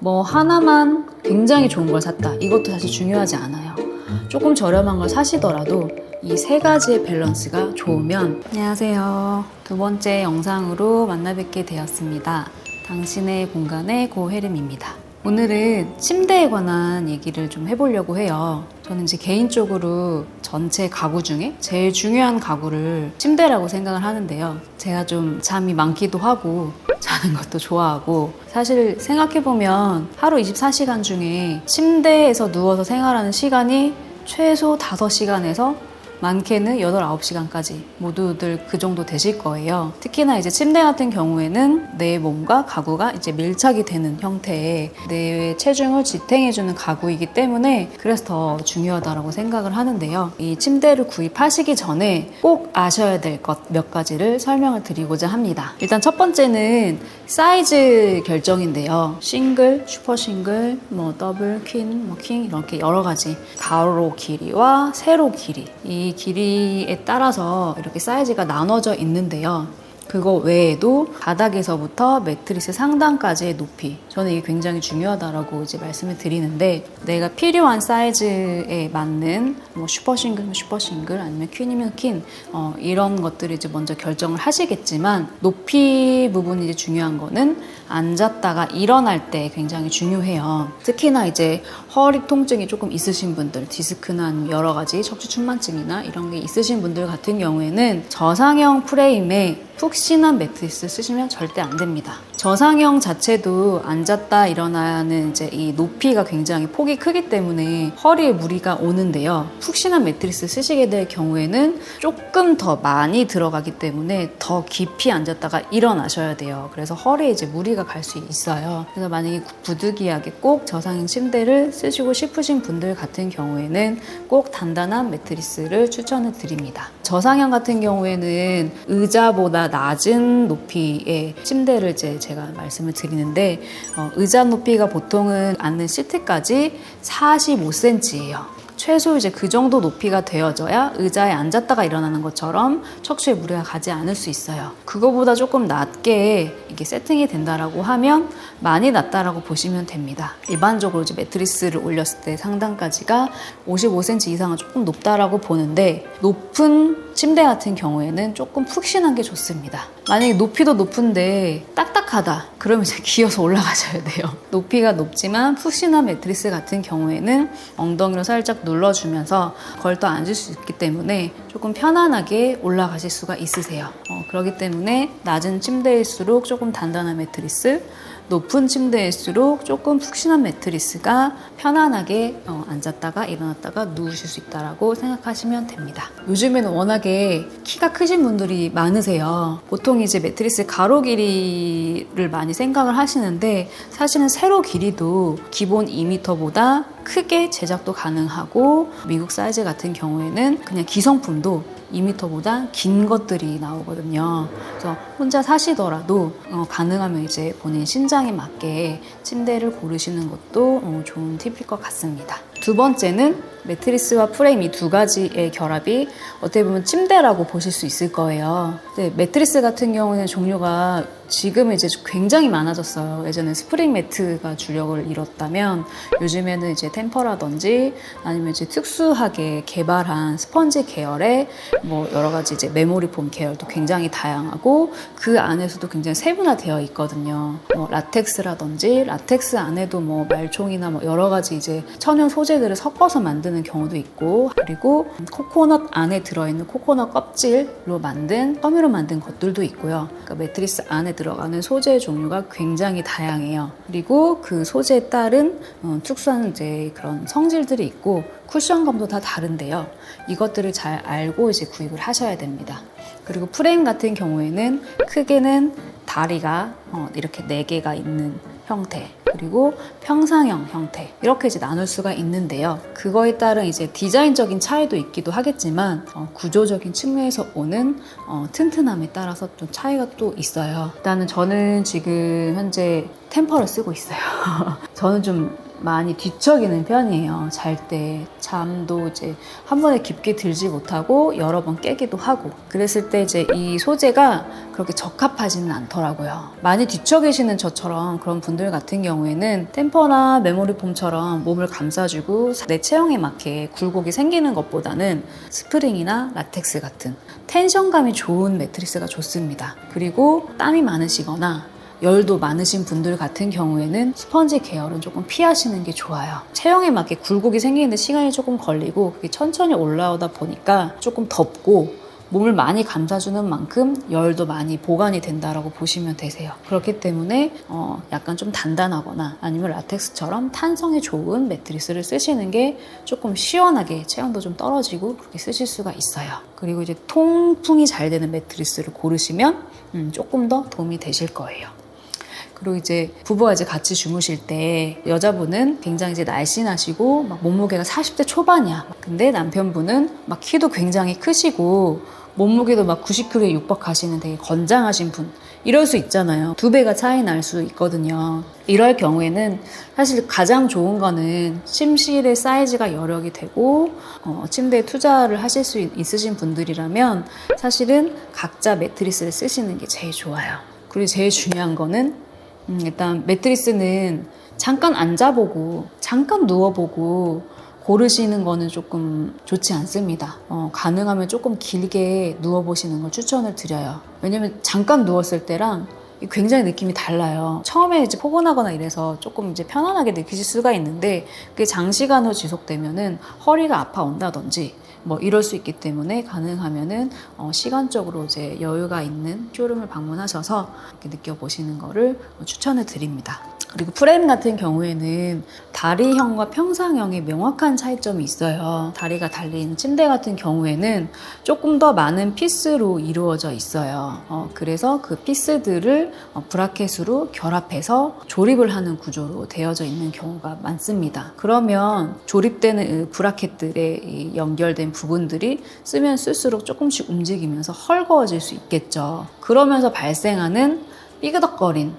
뭐 하나만 굉장히 좋은 걸 샀다, 이것도 사실 중요하지 않아요. 조금 저렴한 걸 사시더라도 이 세 가지의 밸런스가 좋으면. 안녕하세요. 두 번째 영상으로 만나 뵙게 되었습니다. 당신의 공간의 고혜림입니다. 오늘은 침대에 관한 얘기를 좀 해보려고 해요. 저는 이제 개인적으로 전체 가구 중에 제일 중요한 가구를 침대라고 생각을 하는데요. 제가 좀 잠이 많기도 하고 자는 것도 좋아하고, 사실 생각해보면 하루 24시간 중에 침대에서 누워서 생활하는 시간이 최소 5시간에서 많게는 8, 9시간까지 모두들 그 정도 되실 거예요. 특히나 이제 침대 같은 경우에는 내 몸과 가구가 이제 밀착이 되는 형태의 내 체중을 지탱해주는 가구이기 때문에 그래서 더 중요하다고 생각을 하는데요. 이 침대를 구입하시기 전에 꼭 아셔야 될 것 몇 가지를 설명을 드리고자 합니다. 일단 첫 번째는 사이즈 결정인데요. 싱글, 슈퍼 싱글, 뭐 더블, 퀸, 킹 이렇게 여러 가지 가로 길이와 세로 길이, 이 길이에 따라서 이렇게 사이즈가 나눠져 있는데요. 그거 외에도 바닥에서부터 매트리스 상단까지의 높이, 저는 이게 굉장히 중요하다라고 이제 말씀을 드리는데, 내가 필요한 사이즈에 맞는 뭐 슈퍼 싱글이면 슈퍼 싱글, 아니면 퀸이면 퀸, 이런 것들을 이제 먼저 결정을 하시겠지만, 높이 부분이 이제 중요한 거는 앉았다가 일어날 때 굉장히 중요해요. 특히나 이제 허리 통증이 조금 있으신 분들, 디스크나 아니면 여러 가지 척추 충만증이나 이런 게 있으신 분들 같은 경우에는 저상형 프레임에 푹신한 매트리스 쓰시면 절대 안 됩니다. 저상형 자체도 앉았다 일어나는 이제 이 높이가 굉장히 폭이 크기 때문에 허리에 무리가 오는데요. 푹신한 매트리스 쓰시게 될 경우에는 조금 더 많이 들어가기 때문에 더 깊이 앉았다가 일어나셔야 돼요. 그래서 허리에 이제 무리가 갈 수 있어요. 그래서 만약에 부득이하게 꼭 저상형 침대를 쓰시고 싶으신 분들 같은 경우에는 꼭 단단한 매트리스를 추천을 드립니다. 저상형 같은 경우에는 의자보다 낮은 높이의 침대를 이제 제가 말씀을 드리는데, 의자 높이가 보통은 앉는 시트까지 45cm예요. 최소 이제 그 정도 높이가 되어져야 의자에 앉았다가 일어나는 것처럼 척추에 무리가 가지 않을 수 있어요. 그거보다 조금 낮게 이게 세팅이 된다라고 하면 많이 낮다라고 보시면 됩니다. 일반적으로 이제 매트리스를 올렸을 때 상단까지가 55cm 이상은 조금 높다라고 보는데, 높은 침대 같은 경우에는 조금 푹신한 게 좋습니다. 만약에 높이도 높은데 딱딱하다, 그러면 이제 기어서 올라가셔야 돼요. 높이가 높지만 푹신한 매트리스 같은 경우에는 엉덩이로 살짝 눌러주면서 걸터 앉을 수 있기 때문에 조금 편안하게 올라가실 수가 있으세요. 그렇기 때문에 낮은 침대일수록 조금 단단한 매트리스, 높은 침대일수록 조금 푹신한 매트리스가 편안하게 앉았다가 일어났다가 누우실 수 있다고 생각하시면 됩니다. 요즘에는 워낙에 키가 크신 분들이 많으세요. 보통 이제 매트리스 가로 길이를 많이 생각을 하시는데, 사실은 세로 길이도 기본 2m보다 크게 제작도 가능하고, 미국 사이즈 같은 경우에는 그냥 기성품도 2m보다 긴 것들이 나오거든요. 그래서 혼자 사시더라도 가능하면 이제 본인 신장에 맞게 침대를 고르시는 것도 좋은 팁일 것 같습니다. 두 번째는 매트리스와 프레임, 이 두 가지의 결합이 어떻게 보면 침대라고 보실 수 있을 거예요. 근데 매트리스 같은 경우는 종류가 지금 이제 굉장히 많아졌어요. 예전에 스프링 매트가 주력을 이뤘다면, 요즘에는 이제 템퍼라든지 아니면 이제 특수하게 개발한 스펀지 계열의 뭐 여러 가지 이제 메모리 폼 계열도 굉장히 다양하고, 그 안에서도 굉장히 세분화되어 있거든요. 뭐 라텍스라든지, 라텍스 안에도 뭐 말총이나 뭐 여러 가지 이제 천연 소재들을 섞어서 만드는 경우도 있고, 그리고 코코넛 안에 들어있는 코코넛 껍질로 만든, 섬유로 만든 것들도 있고요. 그러니까 매트리스 안에 들어가는 소재 종류가 굉장히 다양해요. 그리고 그 소재에 따른 특수한 이제 그런 성질들이 있고, 쿠션감도 다 다른데요. 이것들을 잘 알고 이제 구입을 하셔야 됩니다. 그리고 프레임 같은 경우에는 크게는 다리가 이렇게 4개가 있는 형태, 그리고 평상형 형태, 이렇게 이제 나눌 수가 있는데요. 그거에 따른 이제 디자인적인 차이도 있기도 하겠지만, 구조적인 측면에서 오는 튼튼함에 따라서 좀 차이가 또 있어요. 일단은 저는 지금 현재 템퍼를 쓰고 있어요. 저는 좀 많이 뒤척이는 편이에요. 잘 때 잠도 이제 한 번에 깊게 들지 못하고 여러 번 깨기도 하고, 그랬을 때 이제 이 소재가 그렇게 적합하지는 않더라고요. 많이 뒤척이시는 저처럼 그런 분들 같은 경우에는 템퍼나 메모리 폼처럼 몸을 감싸주고 내 체형에 맞게 굴곡이 생기는 것보다는 스프링이나 라텍스 같은 텐션감이 좋은 매트리스가 좋습니다. 그리고 땀이 많으시거나 열도 많으신 분들 같은 경우에는 스펀지 계열은 조금 피하시는 게 좋아요. 체형에 맞게 굴곡이 생기는데 시간이 조금 걸리고 그게 천천히 올라오다 보니까 조금 덥고 몸을 많이 감싸주는 만큼 열도 많이 보관이 된다라고 보시면 되세요. 그렇기 때문에 약간 좀 단단하거나 아니면 라텍스처럼 탄성이 좋은 매트리스를 쓰시는 게 조금 시원하게 체온도 좀 떨어지고 그렇게 쓰실 수가 있어요. 그리고 이제 통풍이 잘 되는 매트리스를 고르시면 조금 더 도움이 되실 거예요. 그리고 이제 부부가 이제 같이 주무실 때 여자분은 굉장히 이제 날씬하시고 막 몸무게가 40대 초반이야. 근데 남편분은 막 키도 굉장히 크시고 몸무게도 막 90kg에 육박하시는 되게 건장하신 분. 이럴 수 있잖아요. 2배가 차이 날 수 있거든요. 이럴 경우에는 사실 가장 좋은 거는 침실의 사이즈가 여력이 되고 침대에 투자를 하실 수 있으신 분들이라면 사실은 각자 매트리스를 쓰시는 게 제일 좋아요. 그리고 제일 중요한 거는 일단 매트리스는 잠깐 앉아보고 잠깐 누워보고 고르시는 거는 조금 좋지 않습니다. 가능하면 조금 길게 누워보시는 걸 추천을 드려요. 왜냐면 잠깐 누웠을 때랑 굉장히 느낌이 달라요. 처음에 이제 포근하거나 이래서 조금 이제 편안하게 느끼실 수가 있는데 그게 장시간으로 지속되면은 허리가 아파온다든지 뭐 이럴 수 있기 때문에 가능하면은 시간적으로 이제 여유가 있는 쇼룸을 방문하셔서 이렇게 느껴보시는 거를 추천을 드립니다. 그리고 프레임 같은 경우에는 다리형과 평상형의 명확한 차이점이 있어요. 다리가 달린 침대 같은 경우에는 조금 더 많은 피스로 이루어져 있어요. 그래서 그 피스들을 브라켓으로 결합해서 조립을 하는 구조로 되어져 있는 경우가 많습니다. 그러면 조립되는 브라켓들에 연결된 부분들이 쓰면 쓸수록 조금씩 움직이면서 헐거워질 수 있겠죠. 그러면서 발생하는 삐그덕거린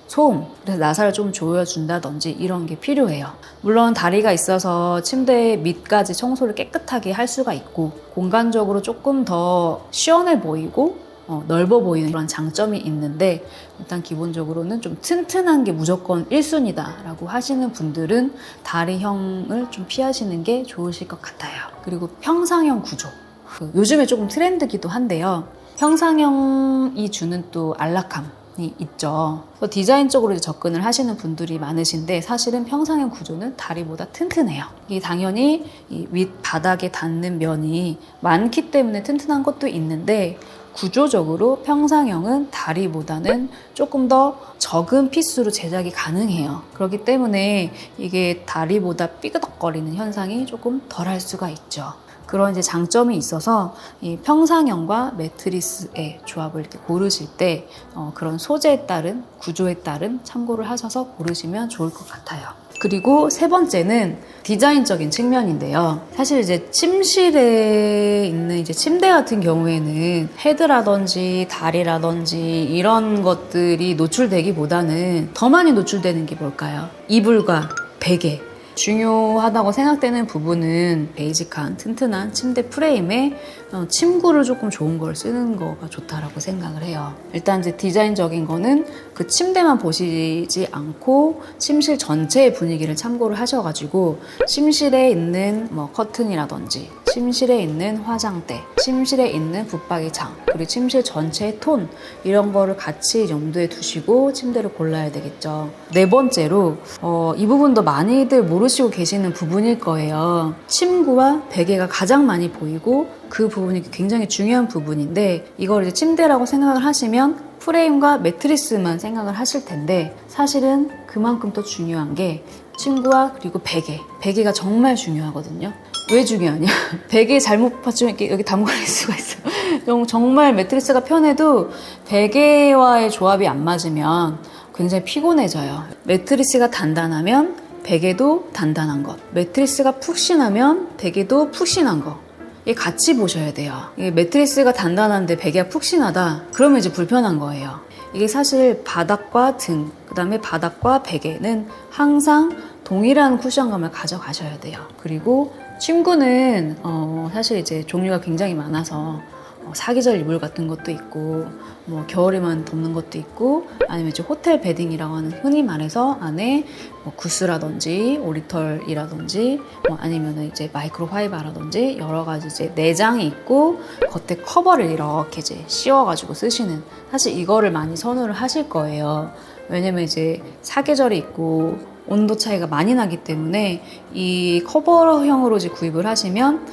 소음, 그래서 나사를 좀 조여준다든지 이런 게 필요해요. 물론 다리가 있어서 침대 밑까지 청소를 깨끗하게 할 수가 있고 공간적으로 조금 더 시원해 보이고 넓어 보이는 그런 장점이 있는데 일단 기본적으로는 좀 튼튼한 게 무조건 1순위다 라고 하시는 분들은 다리형을 좀 피하시는 게 좋으실 것 같아요. 그리고 평상형 구조, 요즘에 조금 트렌드기도 한데요. 평상형이 주는 또 안락함 있죠. 디자인적으로 접근을 하시는 분들이 많으신데 사실은 평상형 구조는 다리보다 튼튼해요. 이게 당연히 이 윗바닥에 닿는 면이 많기 때문에 튼튼한 것도 있는데 구조적으로 평상형은 다리보다는 조금 더 적은 피스로 제작이 가능해요. 그렇기 때문에 이게 다리보다 삐그덕거리는 현상이 조금 덜할 수가 있죠. 그런 이제 장점이 있어서 이 평상형과 매트리스의 조합을 이렇게 고르실 때 그런 소재에 따른 구조에 따른 참고를 하셔서 고르시면 좋을 것 같아요. 그리고 세 번째는 디자인적인 측면인데요. 사실 이제 침실에 있는 이제 침대 같은 경우에는 헤드라든지 다리라든지 이런 것들이 노출되기보다는 더 많이 노출되는 게 뭘까요? 이불과 베개. 중요하다고 생각되는 부분은 베이직한 튼튼한 침대 프레임에 침구를 조금 좋은 걸 쓰는 거가 좋다라고 생각을 해요. 일단 이제 디자인적인 거는 그 침대만 보시지 않고 침실 전체의 분위기를 참고를 하셔가지고 침실에 있는 뭐 커튼이라든지 침실에 있는 화장대, 침실에 있는 붙박이장, 그리고 침실 전체의 톤 이런 거를 같이 염두에 두시고 침대를 골라야 되겠죠. 네 번째로 이 부분도 많이들 모르시고 계시는 부분일 거예요. 침구와 베개가 가장 많이 보이고 그 부분이 굉장히 중요한 부분인데 이걸 이제 침대라고 생각을 하시면 프레임과 매트리스만 생각을 하실 텐데 사실은 그만큼 또 중요한 게 침구와 그리고 베개가 정말 중요하거든요. 왜 중요하냐? 베개 잘못 받치면 이렇게 여기 담궈낼 수가 있어요. 정말 매트리스가 편해도 베개와의 조합이 안 맞으면 굉장히 피곤해져요. 매트리스가 단단하면 베개도 단단한 것, 매트리스가 푹신하면 베개도 푹신한 것. 이게 같이 보셔야 돼요. 이게 매트리스가 단단한데 베개가 푹신하다? 그러면 이제 불편한 거예요. 이게 사실 바닥과 등, 그다음에 바닥과 베개는 항상 동일한 쿠션감을 가져가셔야 돼요. 그리고 침구는 사실 이제 종류가 굉장히 많아서 사계절 이불 같은 것도 있고 뭐 겨울에만 덮는 것도 있고 아니면 이제 호텔 베딩이라고 하는 흔히 말해서 안에 뭐 구스라든지 오리털이라든지 뭐 아니면 이제 마이크로파이버라든지 여러 가지 이제 내장이 있고 겉에 커버를 이렇게 이제 씌워가지고 쓰시는, 사실 이거를 많이 선호를 하실 거예요. 왜냐면 이제 사계절이 있고 온도 차이가 많이 나기 때문에 이 커버형으로 이제 구입을 하시면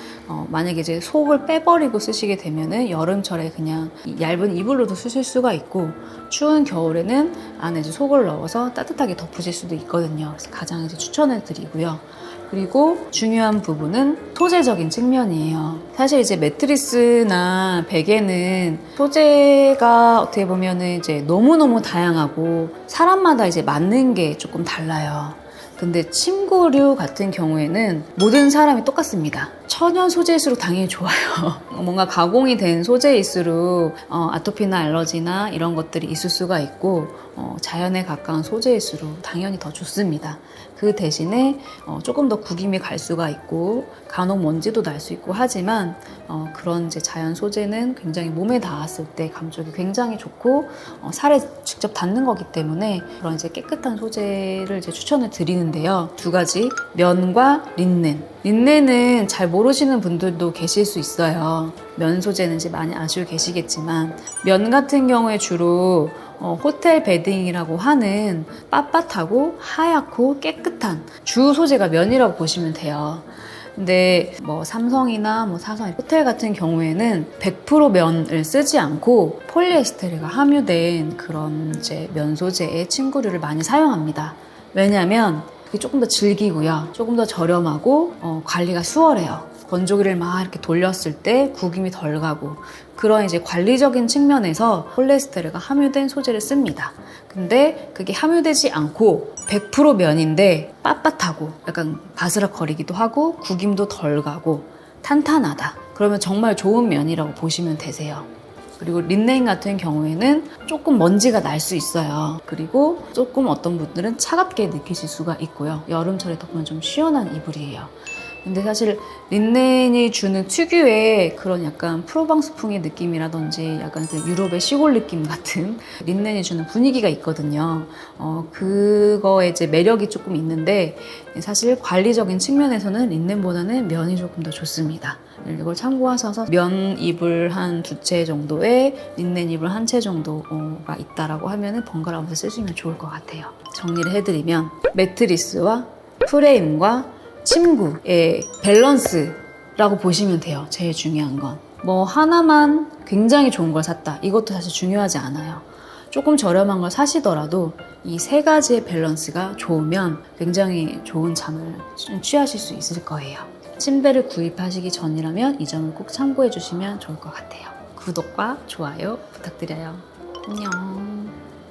만약에 이제 속을 빼버리고 쓰시게 되면은 여름철에 그냥 얇은 이불로도 쓰실 수가 있고 추운 겨울에는 안에 이제 속을 넣어서 따뜻하게 덮으실 수도 있거든요. 그래서 가장 이제 추천을 드리고요. 그리고 중요한 부분은 소재적인 측면이에요. 사실 이제 매트리스나 베개는 소재가 어떻게 보면은 이제 너무너무 다양하고 사람마다 이제 맞는 게 조금 달라요. 근데 침구류 같은 경우에는 모든 사람이 똑같습니다. 천연 소재일수록 당연히 좋아요. 뭔가 가공이 된 소재일수록 아토피나 알러지나 이런 것들이 있을 수가 있고 자연에 가까운 소재일수록 당연히 더 좋습니다. 그 대신에 조금 더 구김이 갈 수가 있고 간혹 먼지도 날 수 있고 하지만 그런 이제 자연 소재는 굉장히 몸에 닿았을 때 감촉이 굉장히 좋고 살에 직접 닿는 거기 때문에 그런 이제 깨끗한 소재를 이제 추천을 드리는데요. 두 가지, 면과 린넨. 린넨은 잘 모르시는 분들도 계실 수 있어요. 면 소재는 이제 많이 아시고 계시겠지만 면 같은 경우에 주로 호텔 베딩이라고 하는 빳빳하고 하얗고 깨끗한 주 소재가 면이라고 보시면 돼요. 근데 뭐 삼성이나 뭐 사성, 호텔 같은 경우에는 100% 면을 쓰지 않고 폴리에스테르가 함유된 그런 이제 면 소재의 침구류를 많이 사용합니다. 왜냐하면 그게 조금 더 질기고요. 조금 더 저렴하고 관리가 수월해요. 건조기를 막 이렇게 돌렸을 때 구김이 덜 가고 그런 이제 관리적인 측면에서 폴리에스테르가 함유된 소재를 씁니다. 근데 그게 함유되지 않고 100% 면인데 빳빳하고 약간 바스락거리기도 하고 구김도 덜 가고 탄탄하다. 그러면 정말 좋은 면이라고 보시면 되세요. 그리고 린넨 같은 경우에는 조금 먼지가 날 수 있어요. 그리고 조금 어떤 분들은 차갑게 느끼실 수가 있고요. 여름철에 덮으면 좀 시원한 이불이에요. 근데 사실 린넨이 주는 특유의 그런 약간 프로방스풍의 느낌이라든지 약간 그 유럽의 시골 느낌 같은 린넨이 주는 분위기가 있거든요. 그거에 이제 매력이 조금 있는데 사실 관리적인 측면에서는 린넨보다는 면이 조금 더 좋습니다. 이걸 참고하셔서 면 이불 한 2채 정도에 린넨 이불 1채 정도가 있다라고 하면은 번갈아가면서 쓰시면 좋을 것 같아요. 정리를 해드리면 매트리스와 프레임과 침구의 밸런스라고 보시면 돼요. 제일 중요한 건. 뭐 하나만 굉장히 좋은 걸 샀다. 이것도 사실 중요하지 않아요. 조금 저렴한 걸 사시더라도 이 3가지의 밸런스가 좋으면 굉장히 좋은 잠을 취하실 수 있을 거예요. 침대를 구입하시기 전이라면 이 점을 꼭 참고해 주시면 좋을 것 같아요. 구독과 좋아요 부탁드려요. 안녕.